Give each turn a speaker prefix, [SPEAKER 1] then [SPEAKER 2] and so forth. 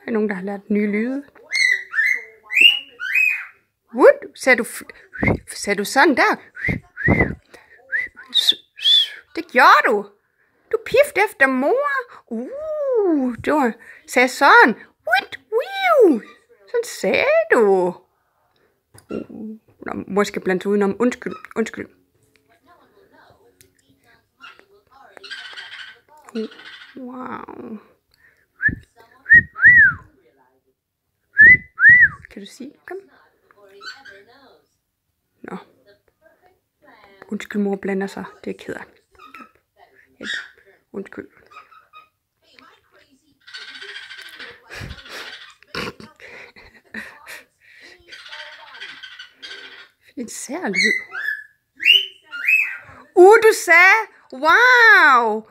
[SPEAKER 1] er nogen, der har lært nye lyde. Wood, sagde du sådan der? Det gjorde du. Du piftede efter mor. Du sagde sådan. Sådan sagde du. Mor skal blande sig udenom. Undskyld. Wow. Kan du sige? Kom. Nå. Undskyld, mor blander sig. Det er keder. Undskyld. En sær lyd. Du sagde, wow.